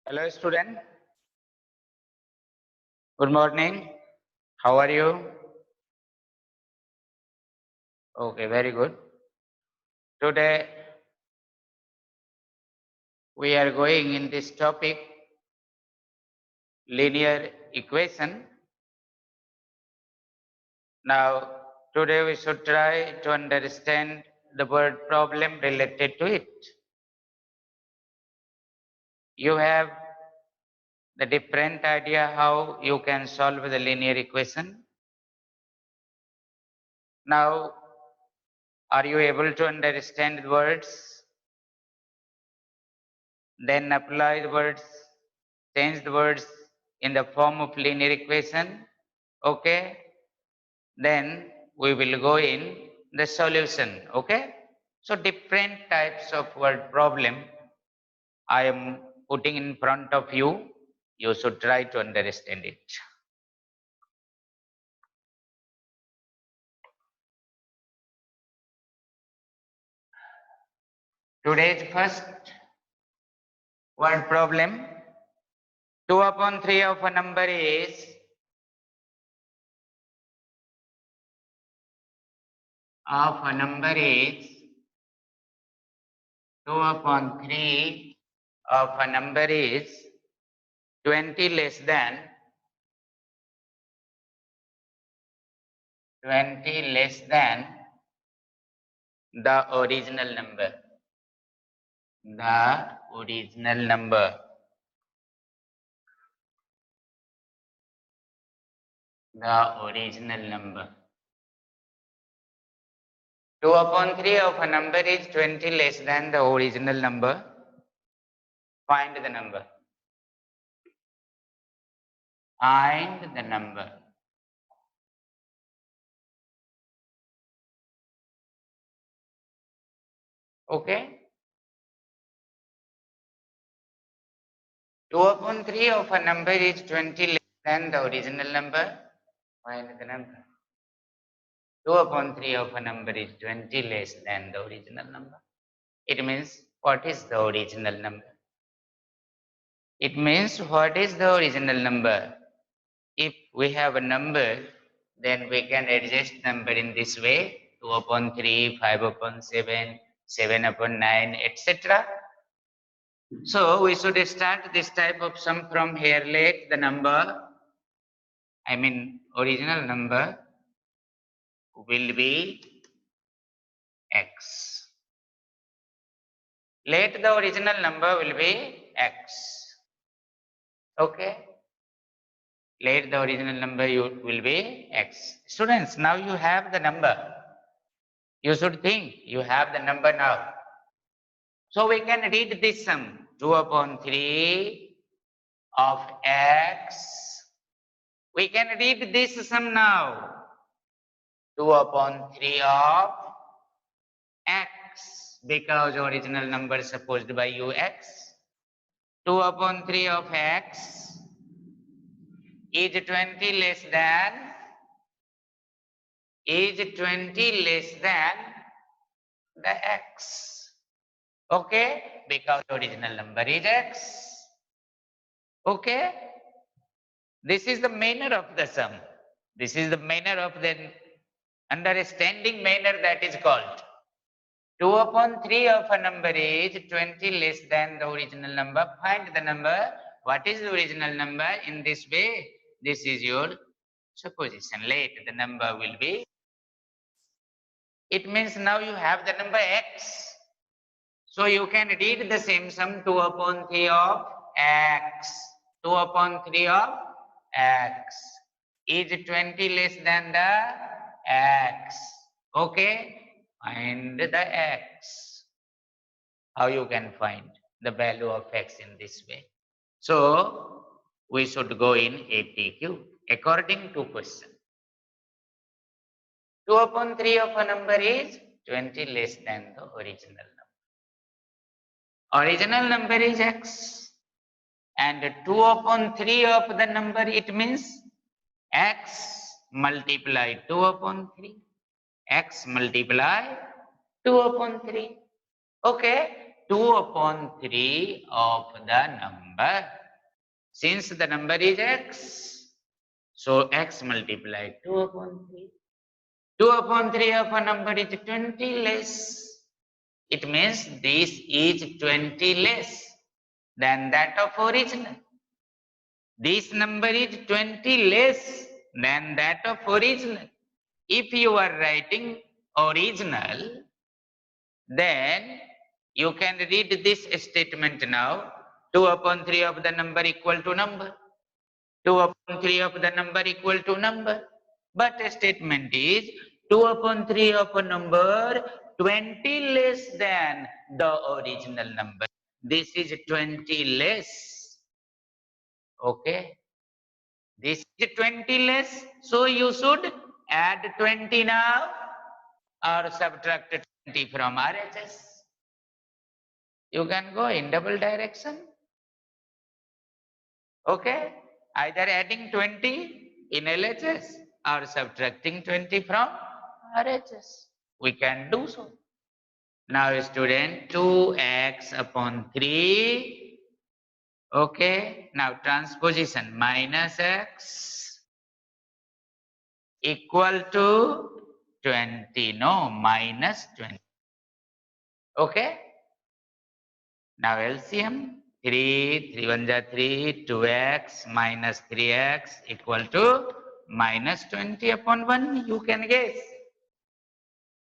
Hello, student. Good morning. How are you? Okay, very good. Today we are going in this topic linear equation. Now, today we should try to understand the word problem related to it. You have the different idea how you can solve the linear equation. Now, are you able to understand the words? Then apply the words, change the words in the form of linear equation. Okay, then we will go in the solution. Okay, so different types of word problem I am putting in front of you. You should try to understand it. Today's first word problem, 2 upon 3 of a number is 2 upon 3 of a number is 20 less than the original number. The original number. The original number. 2 upon 3 of a number is 20 less than the original number. Find the number. Find the number. Okay? 2 upon 3 of a number is 20 less than the original number. Find the number. 2 upon 3 of a number is 20 less than the original number. It means what is the original number? It means what is the original number? If we have a number, then we can adjust number in this way, 2 upon 3, 5 upon 7, 7 upon 9, etc. So we should start this type of sum from here. Let the number, original number will be x. Let the original number will be x. Okay? Let the original number will be x. Students, now you have the number. You should think you have the number now. So we can read this sum, 2 upon 3 of x. We can read this sum now, 2 upon 3 of x, because original number supposed by you x. 2 upon 3 of x is 20 less than the x. Okay, because original number is x. Okay, this is the manner of the sum. This is the manner of the understanding manner that is called. 2 upon 3 of a number is 20 less than the original number. Find the number. What is the original number? In this way, this is your supposition. Let the number will be. It means now you have the number x. So you can read the same sum, 2 upon 3 of x. 2 upon 3 of x is 20 less than the x. Okay? Find the x. How you can find the value of x in this way? So we should go in APQ according to question. 2 upon 3 of a number is 20 less than the original number. Original number is x, and 2 upon 3 of the number, it means x multiply 2 upon 3. X multiply 2 upon 3. Okay, 2 upon 3 of the number. number. Since the number is x, so x multiplied 2 upon 3. 2 upon 3 of a number is 20 less. It means this is 20 less than that of original. This number is 20 less than that of original. If you are writing original, then you can read this statement now. 2 upon 3 of the number equal to number. 2 upon 3 of the number equal to number. But a statement is 2 upon 3 of a number 20 less than the original number. This is 20 less. Okay. This is 20 less. So you should add 20 now or subtract 20 from RHS. You can go in double direction. Okay. Either adding 20 in LHS or subtracting 20 from RHS. We can do so. Now student, 2x upon 3. Okay. Now transposition, minus x equal to 20. No, minus 20. Okay. Now LCM, 3, 3 1 is 3, 2x minus 3x equal to minus 20 upon 1. You can guess.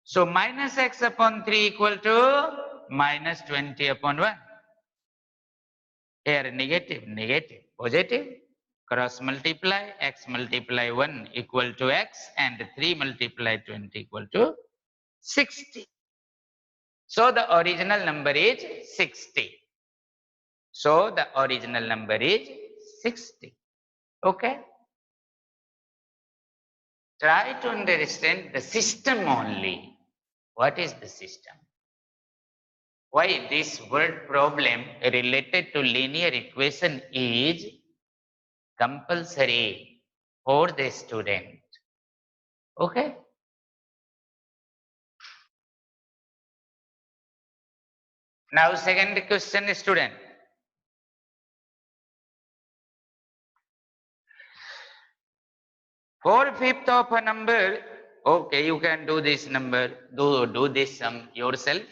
So minus x upon 3 equal to minus 20 upon 1. Here negative, negative, positive. Cross multiply, x multiply 1 equal to x and 3 multiply 20 equal to 60. So the original number is 60. So the original number is 60. Okay. Try to understand the system only. What is the system? Why this word problem related to linear equation is compulsory for the student. Okay. Now second question, student. Four-fifth of a number. Okay, you can do this number. Do this sum yourself.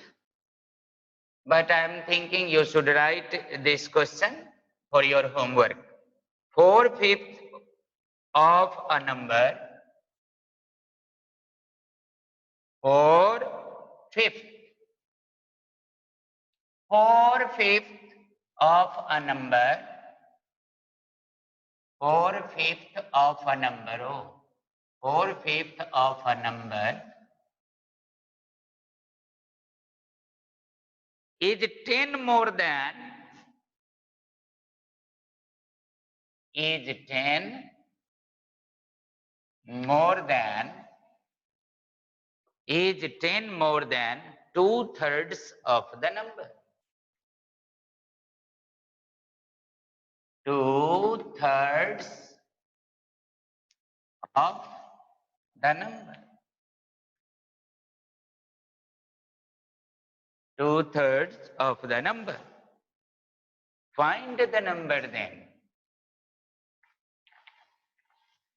But I am thinking you should write this question for your homework. 4/5 of a number. 4/5. 4/5 of a number. 4/5 of a number. Oh, 4/5 of a number is 10 more than, is 10 more than, is 10 more than 2/3 of the number. 2/3 of the number. 2/3 of the number. Find the number then.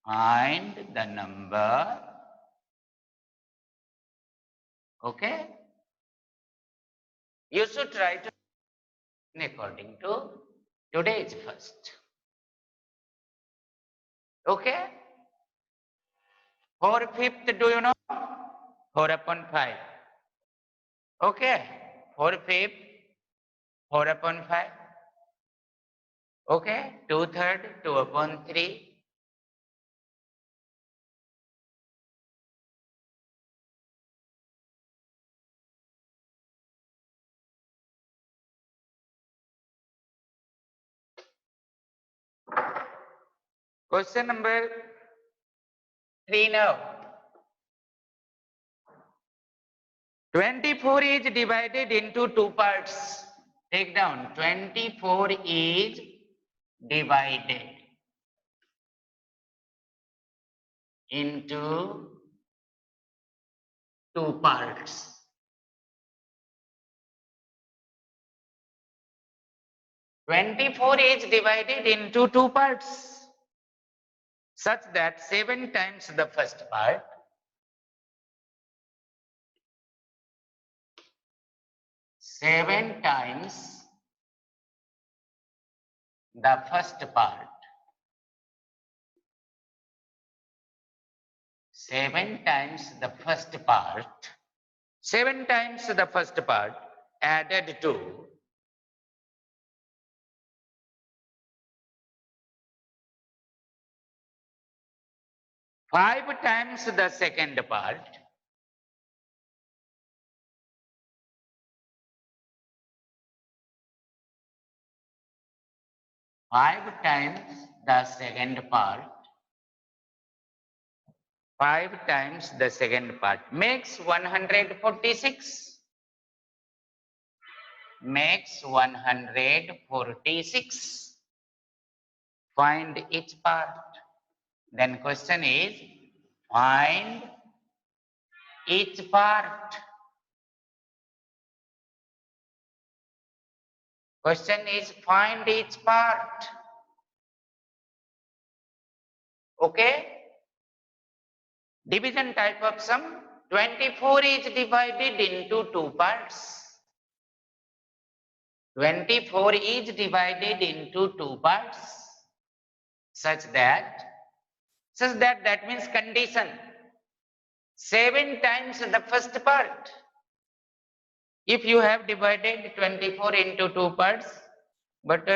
Find the number. Okay. You should try to according to today's first. Okay. 4/5 do you know? 4 upon 5. Okay. 4/5. 4 upon 5. Okay. 2/3. 2 upon 3. Question number 3 now. 24 is divided into two parts. Take down. 24 is divided into two parts. 24 is divided into two parts, such that 7 times the first part, 7 times the first part, 7 times the first part, 7 times the first part added to 5 times the second part, 5 times the second part, 5 times the second part makes 146. Makes 146. Find each part. Then question is, find each part. Question is, find each part. Okay? Division type of sum. 24 is divided into two parts. 24 is divided into two parts, such that that means condition. 7 times the first part. If you have divided 24 into two parts, but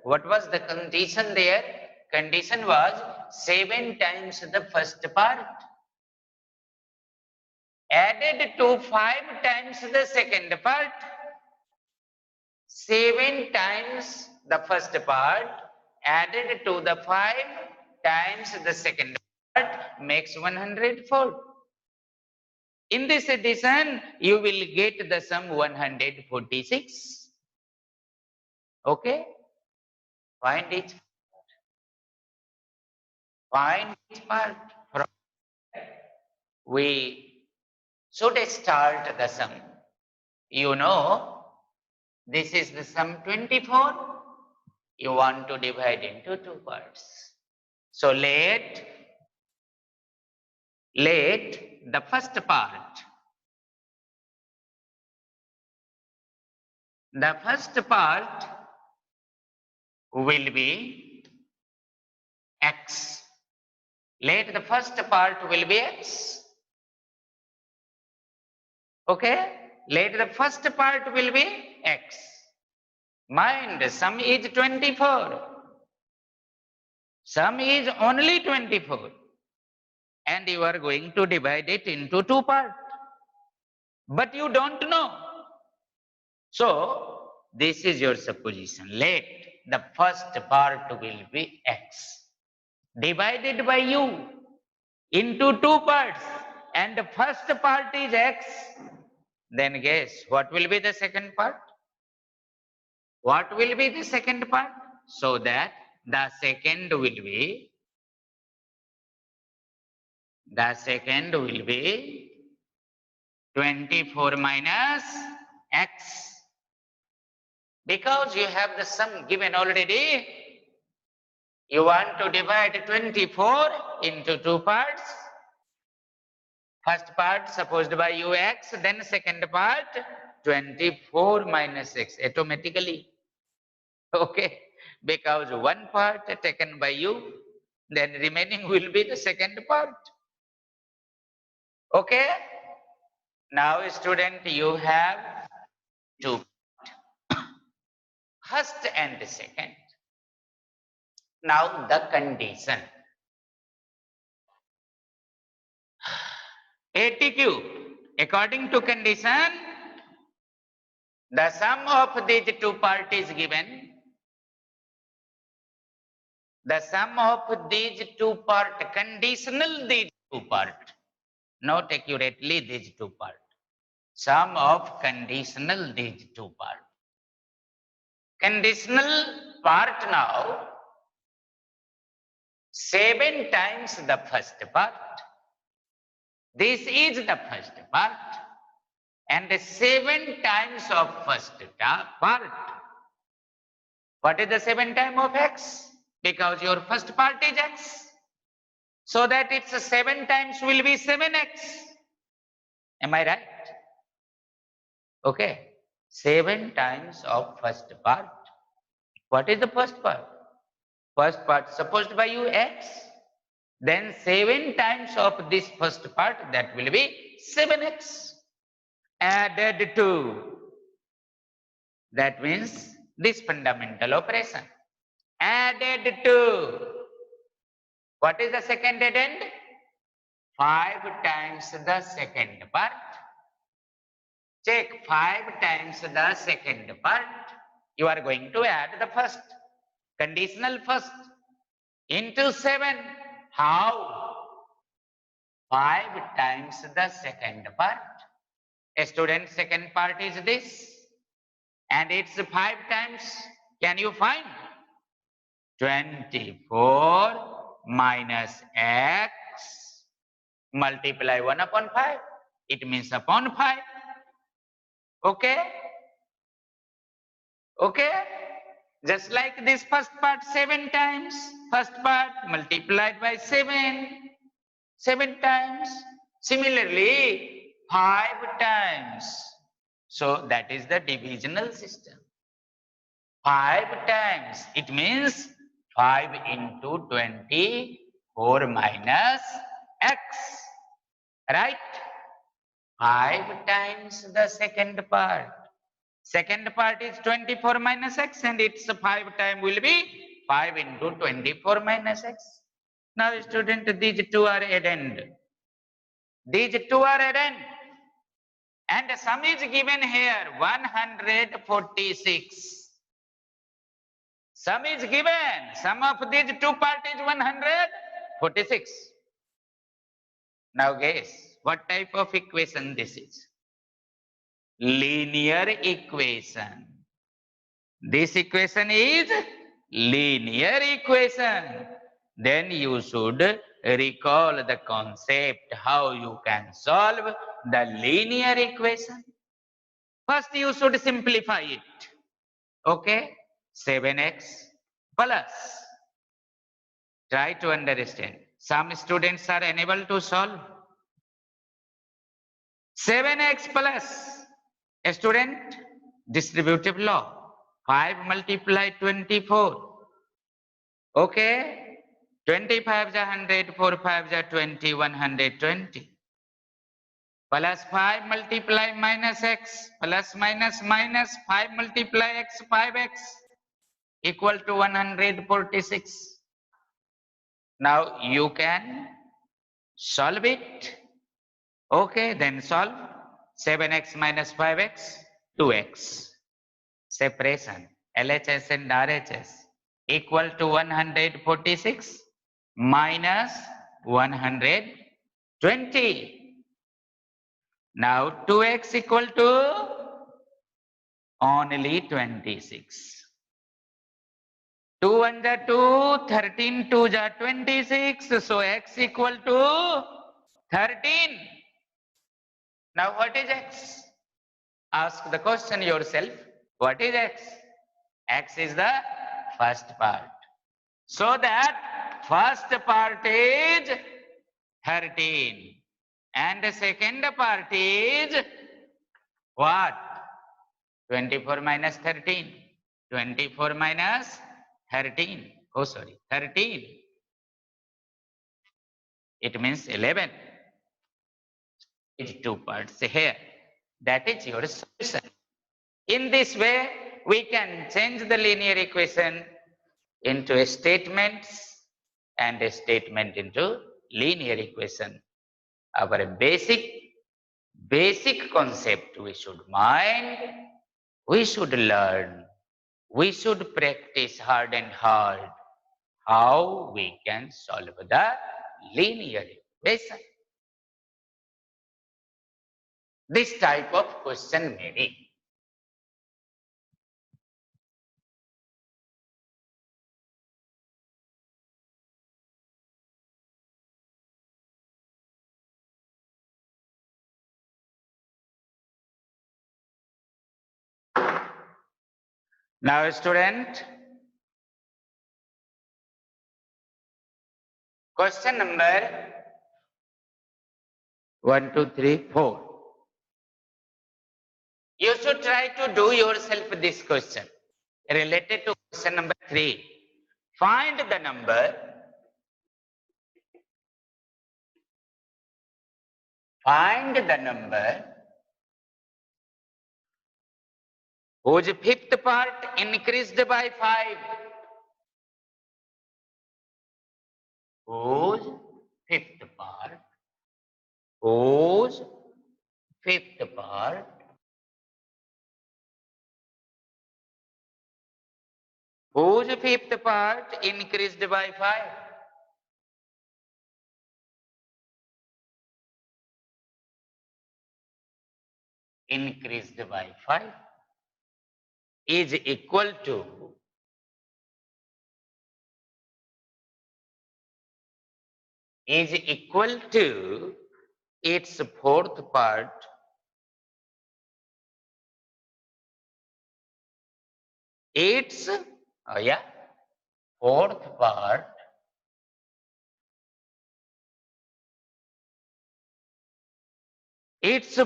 what was the condition there? Condition was 7 times the first part added to 5 times the second part. 7 times the first part added to the 5 times the second part makes 104. In this addition, you will get the sum 146. Okay? Find each part. From we should start the sum. You know, this is the sum 24. You want to divide into two parts. So let the first part, will be x. Let the first part will be x. Okay? Let the first part will be x. Mind, sum is 24. Sum is only 24. And you are going to divide it into two parts. But you don't know. So, this is your supposition. Let the first part will be x. Divided by you into two parts. And the first part is x. Then guess, what will be the second part? What will be the second part? So that the second will be 24 minus x. Because you have the sum given already, you want to divide 24 into two parts. First part supposed by you x, then second part 24 minus x automatically. Okay, because one part taken by you, then remaining will be the second part. Okay, now student, you have two, first and second. Now the condition. ATQ, according to condition, the sum of these two parts is given. The sum of these two parts, conditional these two parts, not accurately these two parts. Sum of conditional these two parts. Conditional part now, 7 times the first part. This is the first part. And 7 times of first part. What is the 7 times of x? Because your first part is x. So that its 7 times will be 7x. Am I right? Okay. 7 times of first part. What is the first part? First part supposed by you x. Then 7 times of this first part, that will be 7x. Added to. That means this fundamental operation. Added to. What is the second addend? 5 times the second part. Check 5 times the second part. You are going to add the first. Conditional first. Into 7. How? 5 times the second part. A student, second part is this. And it's 5 times. Can you find? 24 minus x. Multiply 1 upon 5. It means upon 5. Okay? Okay? Just like this first part 7 times. First part multiplied by 7. 7 times. Similarly, 5 times. So that is the divisional system. 5 times. It means 5 into 24 minus x. Right? 5 times the second part. Second part is 24 minus x, and its 5 time will be 5 into 24 minus x. Now student, these two are addend. These two are addend. And the sum is given here 146. Sum is given. Sum of these two parts is 146. Now guess what type of equation this is? Linear equation. This equation is linear equation. Then you should recall the concept how you can solve the linear equation. First you should simplify it. Okay? 7x plus. Try to understand. Some students are unable to solve. 7x plus. A student, distributive law. 5 multiply 24. Okay? 25 is 100, 4 5 is 20, 120. Plus 5 multiply minus x, plus minus minus 5 multiply x, 5x equal to 146. Now you can solve it. Okay, then solve 7x minus 5x, 2x. Separation, LHS and RHS equal to 146 minus 120. Now 2x equal to only 26. 2 1 ja 2, 13 2 ja 26. So x equal to 13. Now what is x? Ask the question yourself. What is x? X is the first part. So that first part is 13. And the second part is what? 24 minus 13. 24 minus 13. Oh, sorry, 13. It means 11. It's two parts here. That is your solution. In this way, we can change the linear equation into a statements and a statement into linear equation. Our basic concept we should mind, we should learn, we should practice hard and hard how we can solve the linear equation. This type of question may be. Now student, Question number 1, 2, 3, 4. You should try to do yourself this question related to question number 3. Find the number whose fifth part increased by 5. Whose fifth part increased by 5. Increased by 5 is equal to its fourth part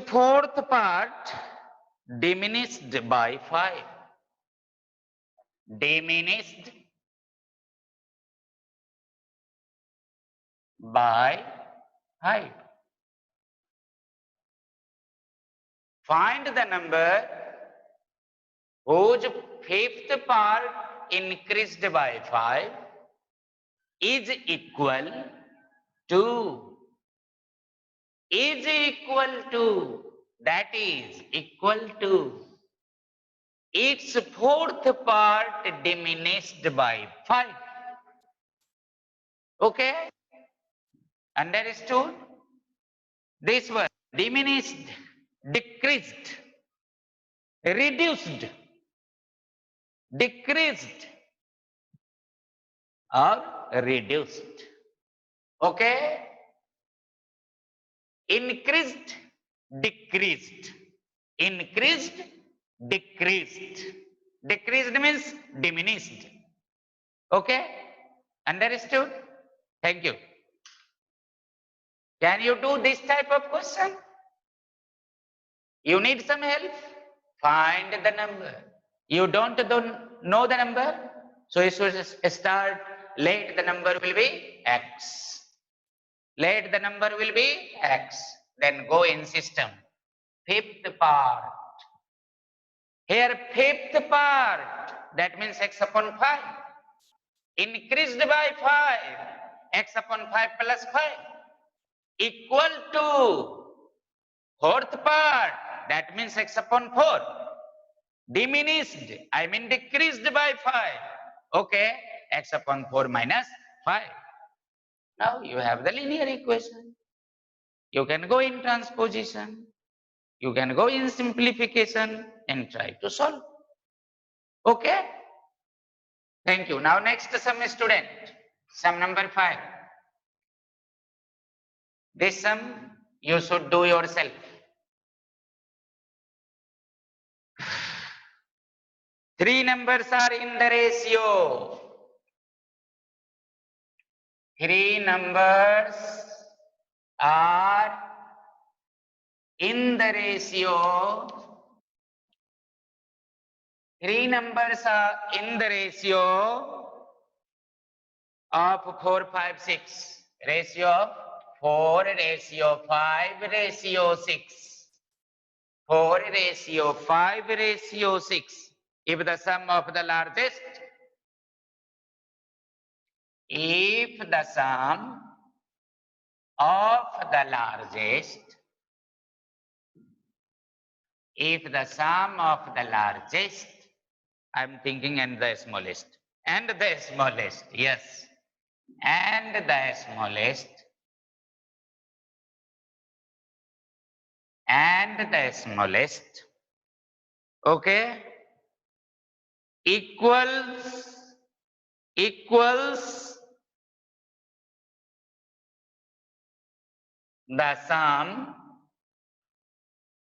fourth part diminished by 5. Diminished by 5. Find the number whose fifth part increased by 5 is equal to its fourth part diminished by 5. Okay? Understood? This one diminished, decreased, reduced, decreased, or reduced. Okay? Increased, decreased. Increased, decreased. Decreased means diminished. Okay? Understood? Thank you. Can you do this type of question? You need some help? Find the number. You don't know the number? So you should start, let the number will be X. Let the number will be X. Then go in system. Fifth part. Here fifth part. That means X upon 5. Increased by 5. X upon 5 plus 5. Equal to fourth part. That means X upon 4. Diminished. I mean decreased by 5. Okay. X upon 4 minus 5. Now you have the linear equation. You can go in transposition. You can go in simplification and try to solve. Okay? Thank you. Now next sum, student. Sum number 5. This sum you should do yourself. 3 numbers are in the ratio. 3 numbers are in the ratio. 3 numbers are in the ratio of 4, 5, 6. Ratio of 4, ratio 5, ratio 6. 4, ratio 5, ratio 6. If the sum of the largest, if the sum of the largest I'm thinking and the smallest, yes, and the smallest, okay, equals the sum,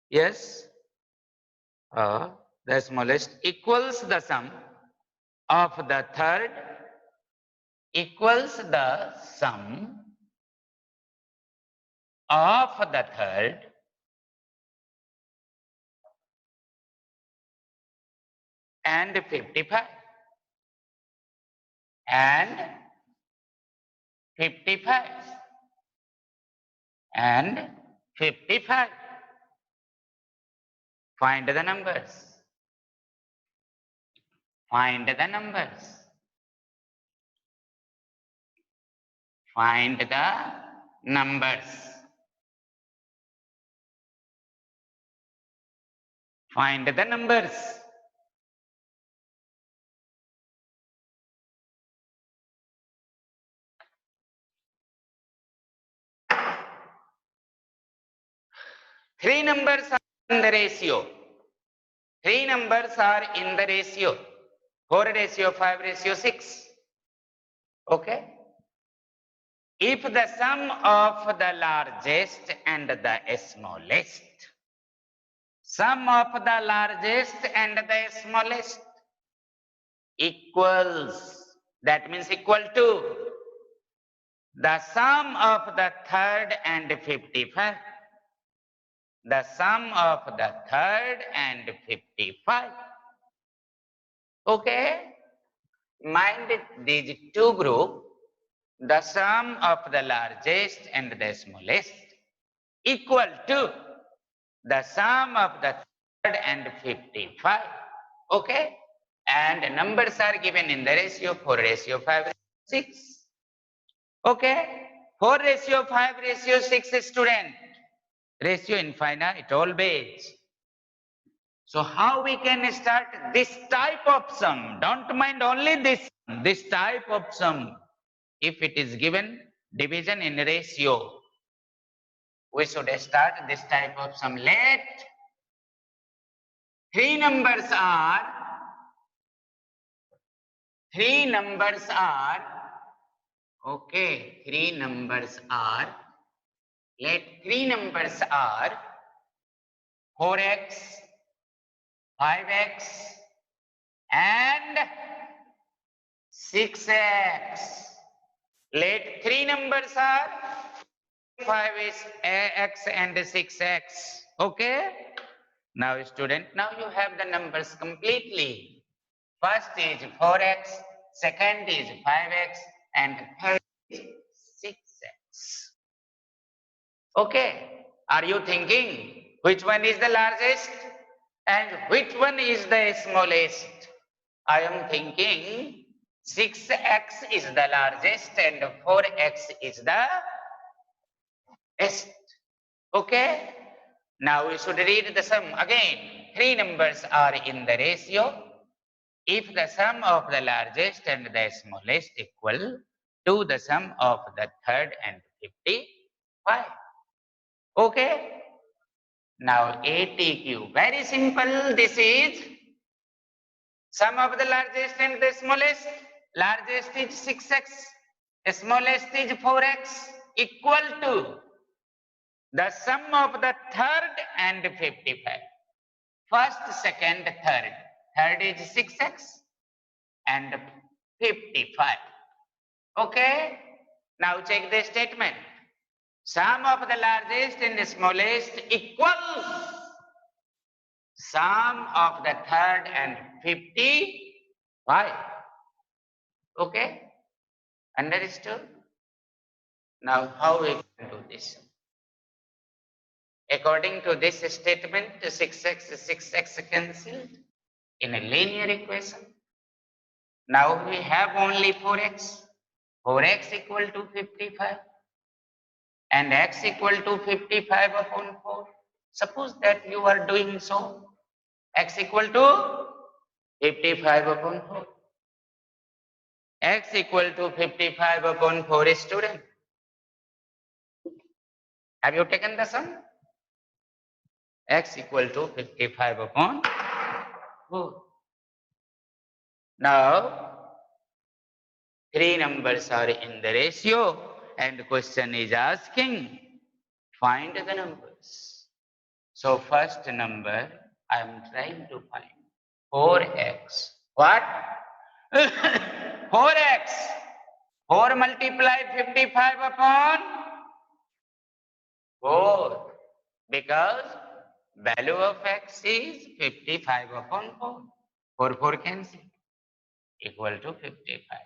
yes, the smallest equals the sum of the third equals the sum of the third and 55 and 55 and 55. Find the numbers. Find the numbers. Find the numbers. Find the numbers. Three numbers are in the ratio. Three numbers are in the ratio. 4 ratio 5 ratio 6. Okay. If the sum of the largest and the smallest, sum of the largest and the smallest equals, that means equal to the sum of the third and 55. The sum of the third and 55. Okay. Mind these two groups, the sum of the largest and the smallest equal to the sum of the third and 55. Okay. And numbers are given in the ratio 4 ratio 5 6. Okay. 4 ratio 5 ratio 6 student. Ratio infinite always. So how we can start this type of sum? Don't mind only this type of sum. If it is given division in ratio, we should start this type of sum. Let three numbers are, okay, let three numbers are 4x, 5x, and 6x. Let three numbers are 5 is x and 6x. Okay. Now student, now you have the numbers completely. First is 4x, second is 5x, and third is 6x. Okay. Are you thinking which one is the largest and which one is the smallest? I am thinking 6x is the largest and 4x is the least. Okay. Now we should read the sum again. Three numbers are in the ratio. If the sum of the largest and the smallest equal to the sum of the third and 55. Okay. Now ATQ. Very simple. This is sum of the largest and the smallest. Largest is 6x. Smallest is 4x. Equal to the sum of the third and 55. First, second, third. Third is 6x and 55. Okay. Now check the statement. Sum of the largest and the smallest equals sum of the third and 55. Okay. Understood? Now how we can do this? According to this statement, 6x cancelled in a linear equation. Now we have only 4x. 4x equal to 55 and x equal to 55 upon 4. Suppose that you are doing so. X equal to 55 upon 4. X equal to 55 upon 4 student. Have you taken the sum? X equal to 55 upon 4. Now, three numbers are in the ratio and the question is asking, find the numbers. So first number I am trying to find 4x. What? 4x. 4 multiply 55 upon 4. Because value of x is 55 upon 4. 4 cancel. Equal to 55.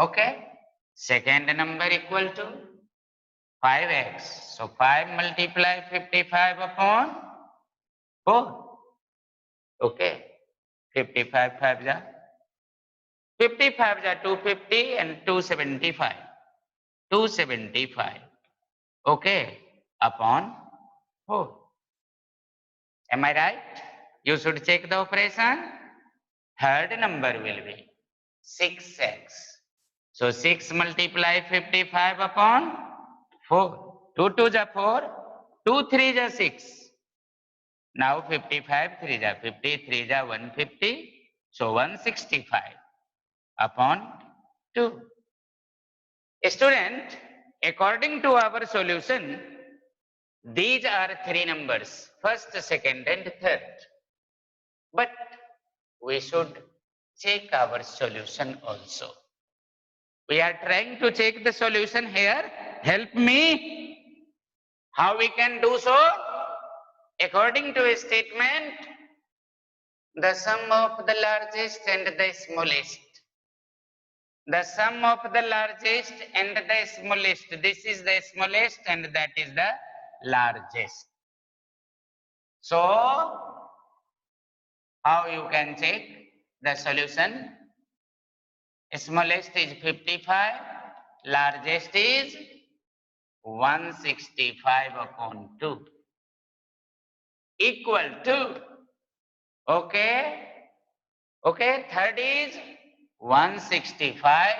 Okay. Second number equal to 5x. So 5 multiply 55 upon 4. Okay. 55 5 ja. 55 ja 250 and 275. 275. Okay. Upon 4. Am I right? You should check the operation. Third number will be 6x. So 6 multiply 55 upon 4. 2 2 ja 4. 2 3 ja 6. Now 55 3 ja 50. 3 ja 150. So 165 upon 2. Student, according to our solution, these are three numbers, first, second, and third. But we should check our solution also. We are trying to check the solution here. Help me. How we can do so? According to a statement, the sum of the largest and the smallest. The sum of the largest and the smallest. This is the smallest and that is the largest. So, how you can check the solution? Smallest is 55, largest is 165 upon 2 equal to, okay, third is 165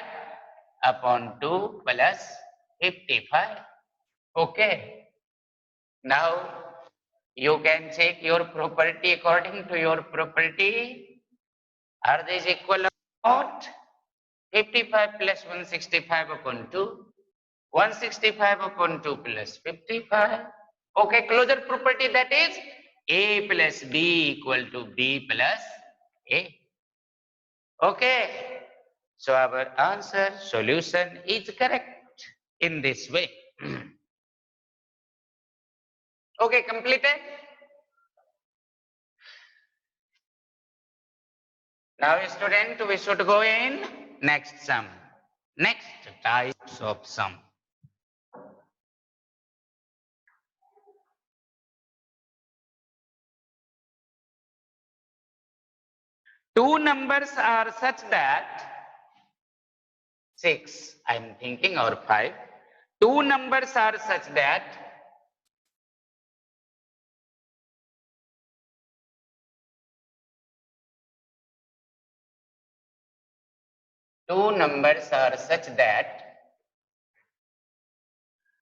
upon 2 plus 55, okay. Now, you can check your property according to your property. Are these equal or not? 55 plus 165 upon 2. 165 upon 2 plus 55. Okay, closure property, that is A plus B equal to B plus A. Okay. So our answer, solution is correct in this way. Okay, completed. Now student, we should go in next sum. Next types of sum. Two numbers are such that 6, I am thinking, or 5. Two numbers are such that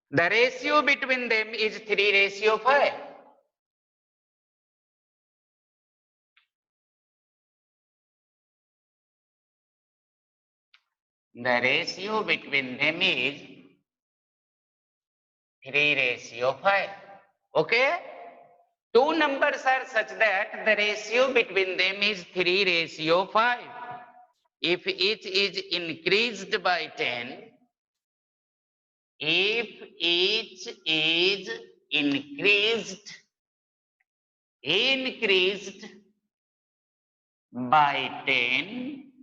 the ratio between them is 3:5. The ratio between them is 3:5. Okay? Two numbers are such that the ratio between them is 3:5. If each is increased by 10, if each is increased by 10,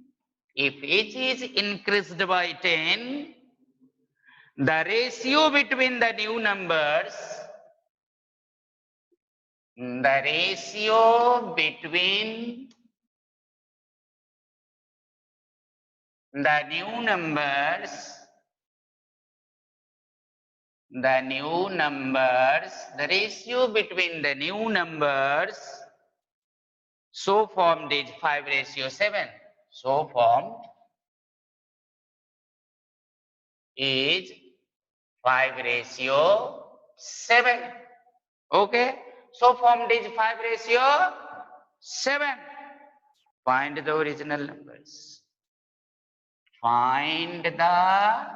if each is increased by 10, the ratio between the new numbers, the ratio between the new numbers, the ratio between the new numbers so formed is 5:7. So formed is 5:7. Okay. So formed is 5:7. Find the original numbers. Find the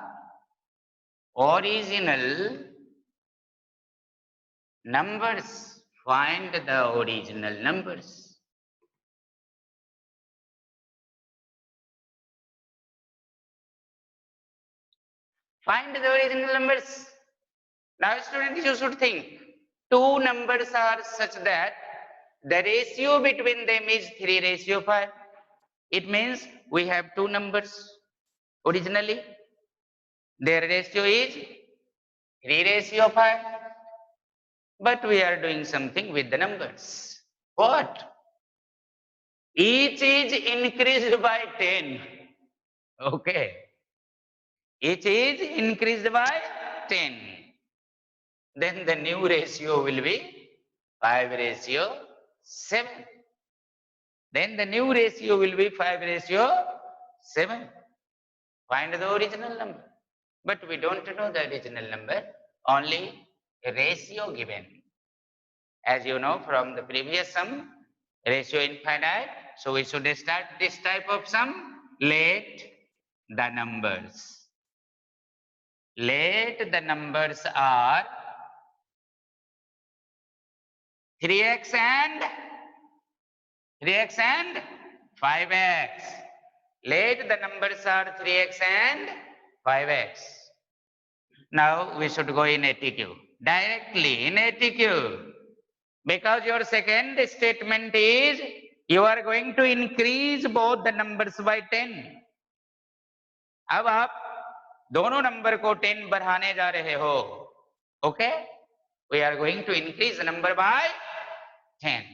original numbers. Find the original numbers. Find the original numbers. Now, students, you should think. Two numbers are such that the ratio between them is 3:5. It means we have two numbers originally. Their ratio is 3:5. But we are doing something with the numbers. What? Each is increased by 10. Okay. Each is increased by 10. Then the new ratio will be 5:7. Then the new ratio will be 5:7. Find the original number. But we don't know the original number, only a ratio given. As you know from the previous sum, ratio infinite. So we should start this type of sum. Let the numbers. Let the numbers are 3x and 5x. Let the numbers are 3x and 5x. Now we should go in ATQ. Directly in ATQ. Because your second statement is you are going to increase both the numbers by 10. अब आप दोनों number को 10 बढ़ाने जा रहे हो. Okay? We are going to increase the number by 10.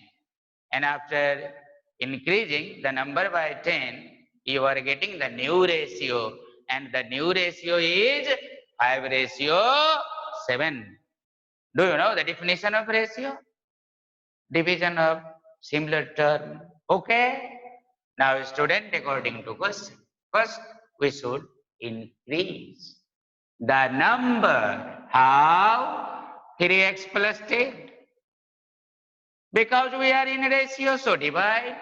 And after increasing the number by 10, you are getting the new ratio. And the new ratio is 5:7. Do you know the definition of ratio? Division of similar term. Okay? Now, student, according to question, first we should increase the number. How? 3x plus 10. Because we are in ratio, so divide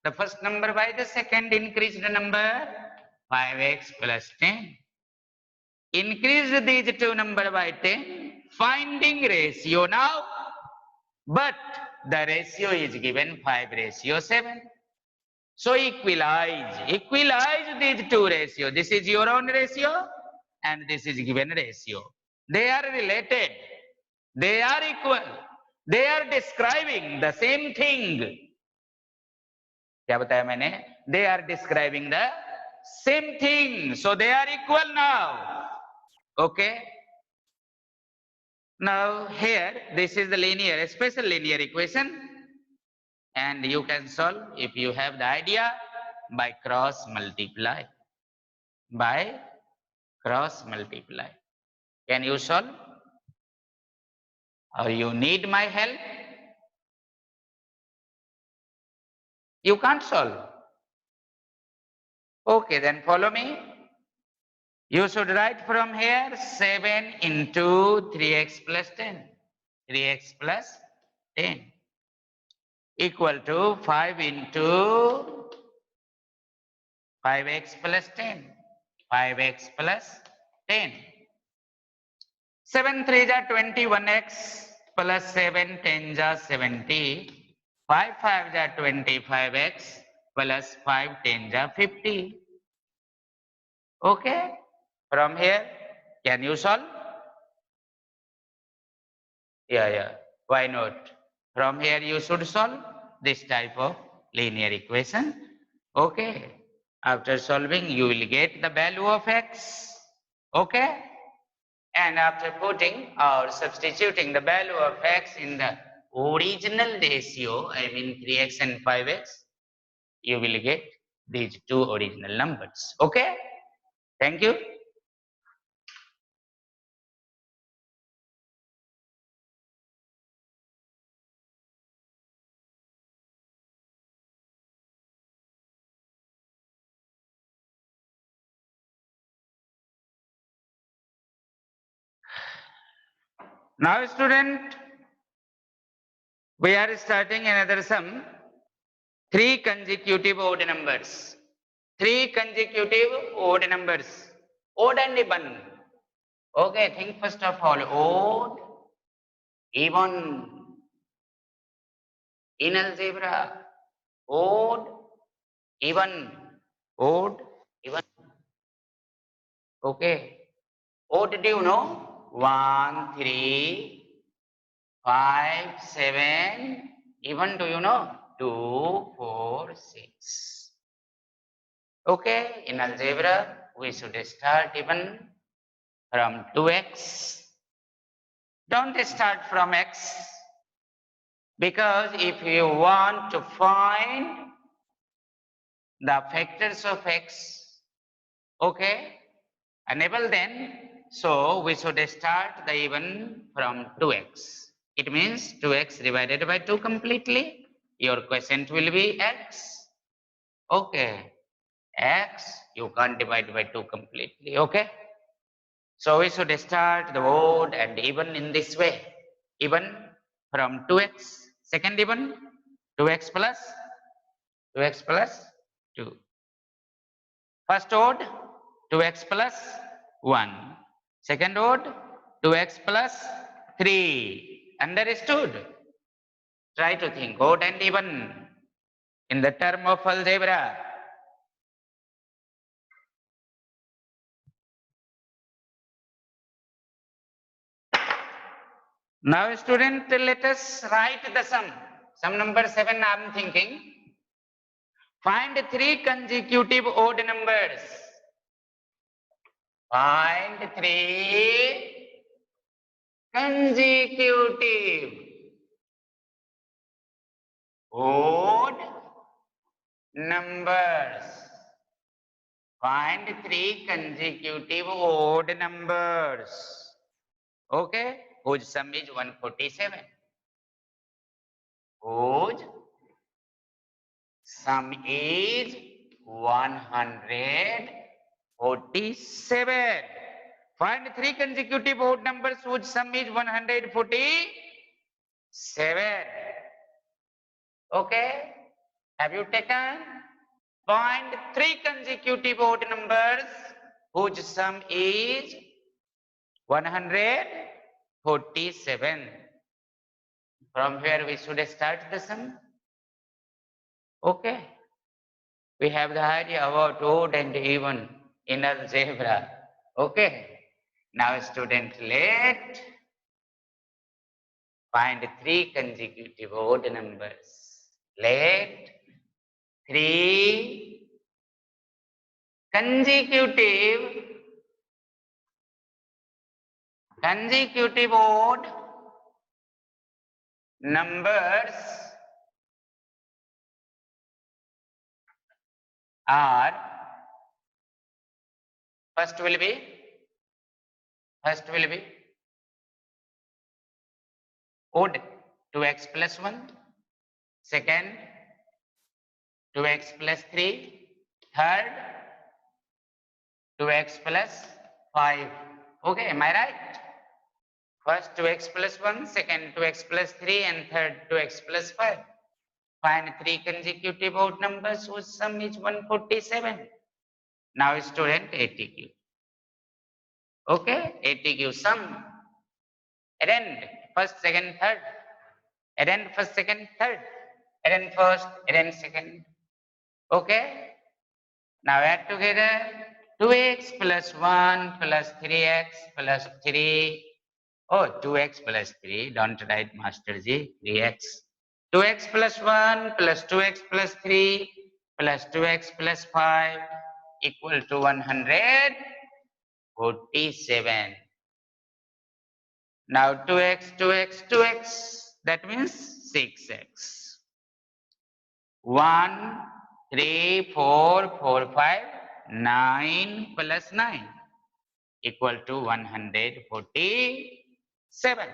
the first number by the second increased number, 5x plus 10. Increase these two numbers by 10, finding ratio now, but the ratio is given 5:7. So equalize these two ratios. This is your own ratio and this is given ratio. They are related. They are equal. They are describing the same thing. क्या बताया मैंने? They are describing the same thing. So they are equal now. Okay. Now here, this is the linear, special linear equation. And you can solve if you have the idea by cross multiply. By cross multiply. Can you solve? Or you need my help? You can't solve. Okay, then follow me. You should write from here 7 into 3x plus 10. 3x plus 10 equal to 5 into 5x plus 10. 5x plus 10. 7 3 ja 21x plus 7 10 ja 70. 5 5 ja 25x plus 5 10 ja 50. Okay. From here, can you solve? Yeah. Why not? From here, you should solve this type of linear equation. Okay. After solving, you will get the value of x. Okay. And after putting or substituting the value of x in the original ratio, I mean 3x and 5x, you will get these two original numbers. Okay. Thank you. Now, student, we are starting another sum. 3 consecutive odd numbers. 3 consecutive odd numbers. Odd and even. Okay, think first of all, odd, even. In algebra, odd, even. Odd, even. Okay. odd, do you know? 1, 3, 5, 7, even do you know? 2, 4, 6. Okay, in algebra, we should start even from 2x. Don't start from x, because if you want to find the factors of x, okay, enable then, so we should start the even from 2x. It means 2x divided by 2 completely. Your quotient will be x. Okay, x you can't divide by 2 completely. Okay, so we should start the odd and even in this way. Even from 2x, second even 2x plus 2. First odd 2x plus 1. Second odd 2x plus 3. Understood? Try to think odd and even in the term of algebra. Now student, let us write the sum. Sum number 7 I am thinking. Find 3 consecutive odd numbers. Find 3 consecutive odd numbers. Find 3 consecutive odd numbers. Okay, whose sum is 147. Whose sum is 147. Find 3 consecutive odd numbers whose sum is 147. Okay, have you taken? Find 3 consecutive odd numbers whose sum is 147. From where we should start the sum? Okay. We have the idea about odd and even in algebra. Okay. Now student, let find 3 consecutive odd numbers. Let 3 consecutive odd numbers are first will be odd 2x plus 1, second 2x plus 3, third 2x plus 5. Okay, am I right? First 2x plus 1, second 2x plus 3, and third 2x plus 5. Find 3 consecutive odd numbers whose sum is 147. Now student, ATQ. Okay, ATQ sum. Addend first, second, third. Addend first, second, third. Addend first, addend second. Okay. Now add together 2x plus 1 plus 3x plus 3. Oh, 2x plus 3. Don't write Master G. 3x. 2x plus 1 plus 2x plus 3 plus 2x plus 5 equal to 147. Now 2x, 2x, 2x. That means 6x. 1, 3, 4, 4, 5, 9 plus 9 equal to 147.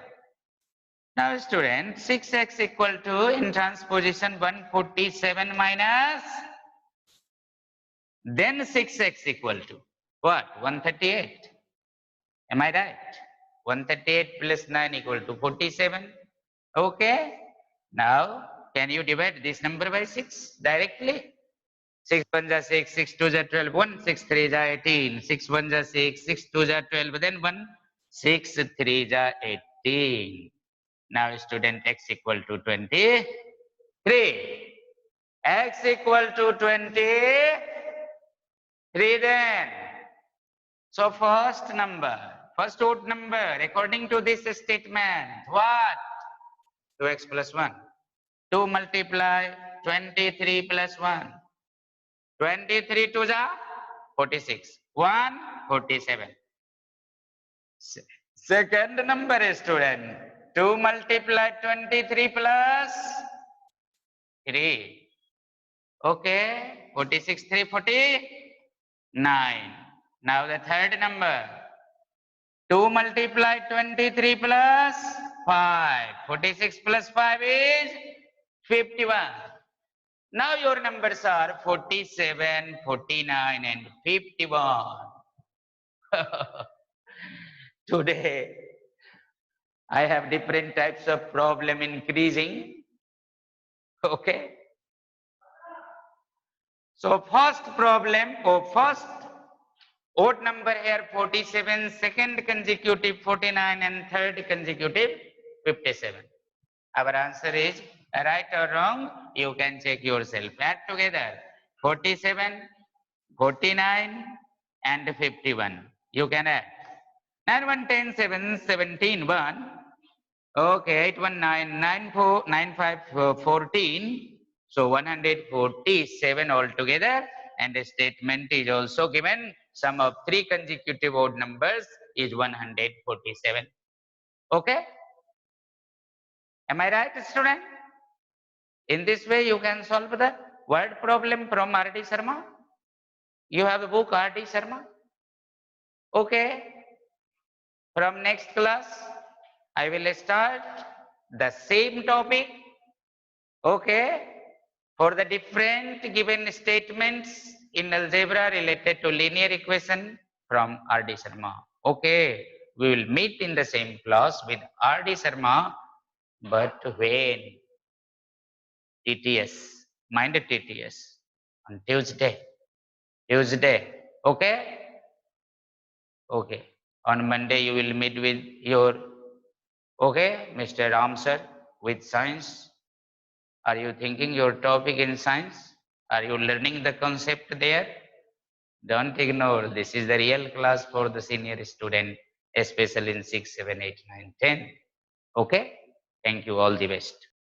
Now student, 6x equal to in transposition 147 minus, then 6x equal to what? 138. Am I right? 138 plus 9 equal to 47. Okay. Now, can you divide this number by 6 directly? 6 1 is 6, 6 2 is 12, 1, 6 3 is 18, 6 1 is 6, 6 2 is 12, then 1, 6 3 is 18. Now student, x equal to 23. X equal to 23 then. So first number First odd number according to this statement. What? 2x plus 1. 2 multiply 23 plus 1. 23 to the 46. 1, 47. Second number, student. 2 multiply 23 plus 3. Okay. 46, 3, 49. Now the third number. 2 multiply 23 plus 5. 46 plus 5 is 51. Now your numbers are 47, 49 and 51. Today, I have different types of problem increasing. Okay. So first problem, first odd number here 47, second consecutive 49 and third consecutive 57. Our answer is right or wrong, you can check yourself. Add together 47, 49 and 51. You can add 9, 1, 10, 7, 17, 1. Okay, 8, 1, 9, 9, 4, 9, 5, 14. So 147 altogether. And the statement is also given. Sum of 3 consecutive odd numbers is 147. Okay? Am I right, student? In this way, you can solve the word problem from R.D. Sharma. You have a book, R.D. Sharma. Okay. From next class, I will start the same topic. Okay. For the different given statements in algebra related to linear equation from R.D. Sharma. Okay. We will meet in the same class with R.D. Sharma, but when? TTS. Mind TTS. On Tuesday. Okay. Okay. On Monday, you will meet with your, okay, Mr. Ram sir, with science. Are you thinking your topic in science? Are you learning the concept there? Don't ignore. This is the real class for the senior student, especially in 6, 7, 8, 9, 10. Okay? Thank you. All the best.